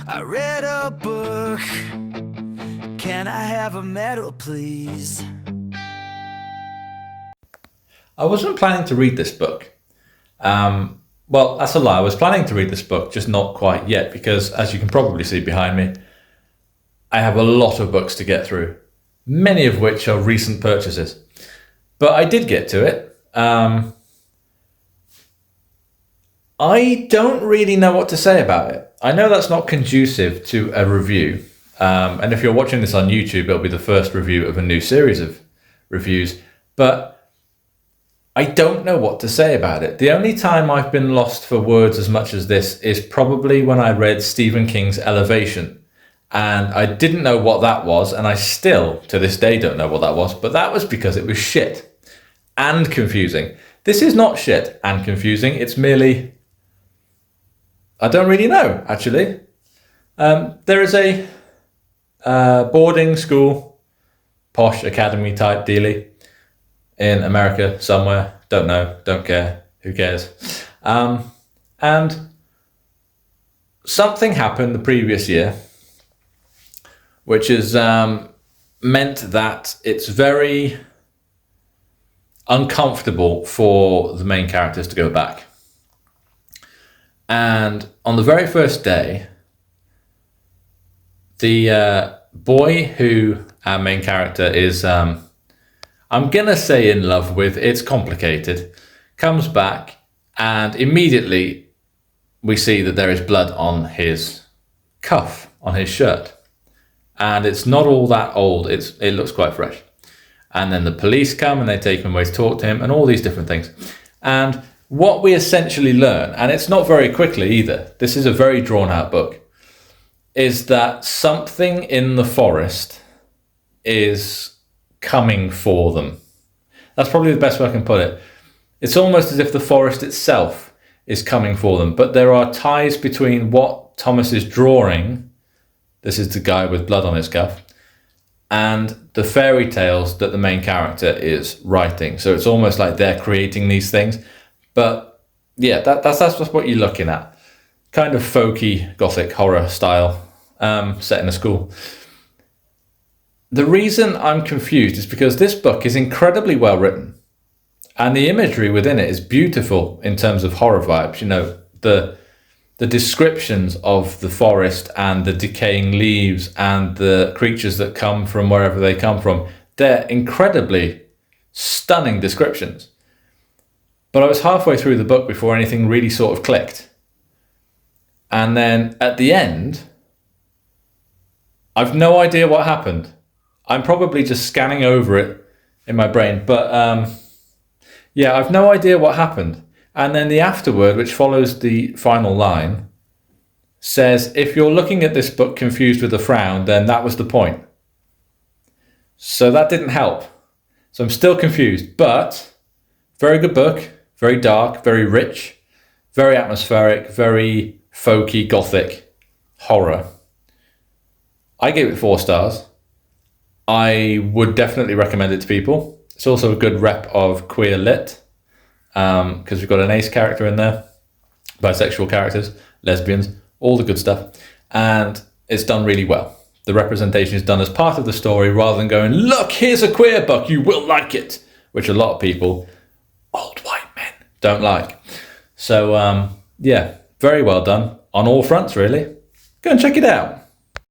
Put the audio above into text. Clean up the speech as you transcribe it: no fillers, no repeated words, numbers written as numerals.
I read a book. Can I have a medal, please? I wasn't planning to read this book. Well, that's a lie. I was planning to read this book, just not quite yet, because as you can probably see behind me, I have a lot of books to get through, many of which are recent purchases. But I did get to it. I don't really know what to say about it. I know that's not conducive to a review. And if you're watching this on YouTube, it'll be the first review of a new series of reviews. But I don't know what to say about it. The only time I've been lost for words as much as this is probably when I read Stephen King's Elevation. And I didn't know what that was, and I still, to this day, don't know what that was. But that was because it was shit and confusing. This is not shit and confusing. It's merely... I don't really know, actually. There is a boarding school, posh academy type dealie in America somewhere. Don't know, don't care, who cares? And something happened the previous year, which has meant that it's very uncomfortable for the main characters to go back. And on the very first day, the boy who our main character is, I'm going to say in love with, it's complicated, comes back, and immediately we see that there is blood on his cuff, on his shirt. And it's not all that old, it looks quite fresh. And then the police come and they take him away to talk to him and all these different things. And what we essentially learn, and it's not very quickly either, this is a very drawn out book, is that something in the forest is coming for them. That's probably the best way I can put it. It's almost as if the forest itself is coming for them, but there are ties between what Thomas is drawing, this is the guy with blood on his cuff, and the fairy tales that the main character is writing. So it's almost like they're creating these things. But yeah, that's what you're looking at. Kind of folky gothic horror style, set in a school. The reason I'm confused is because this book is incredibly well written. And the imagery within it is beautiful in terms of horror vibes. You know, the descriptions of the forest and the decaying leaves and the creatures that come from wherever they come from, they're incredibly stunning descriptions. But I was halfway through the book before anything really sort of clicked. And then at the end, I've no idea what happened. I'm probably just scanning over it in my brain. But yeah, I've no idea what happened. And then the afterword, which follows the final line, says, if you're looking at this book confused with a frown, then that was the point. So that didn't help. So I'm still confused, but very good book. Very dark, very rich, very atmospheric, very folky, gothic horror. I gave it 4 stars. I would definitely recommend it to people. It's also a good rep of queer lit, because we've got an ace character in there, bisexual characters, lesbians, all the good stuff. And it's done really well. The representation is done as part of the story rather than going, look, here's a queer book, you will like it, which a lot of people, old white men, don't like. So yeah, very well done on all fronts, really. Go and check it out.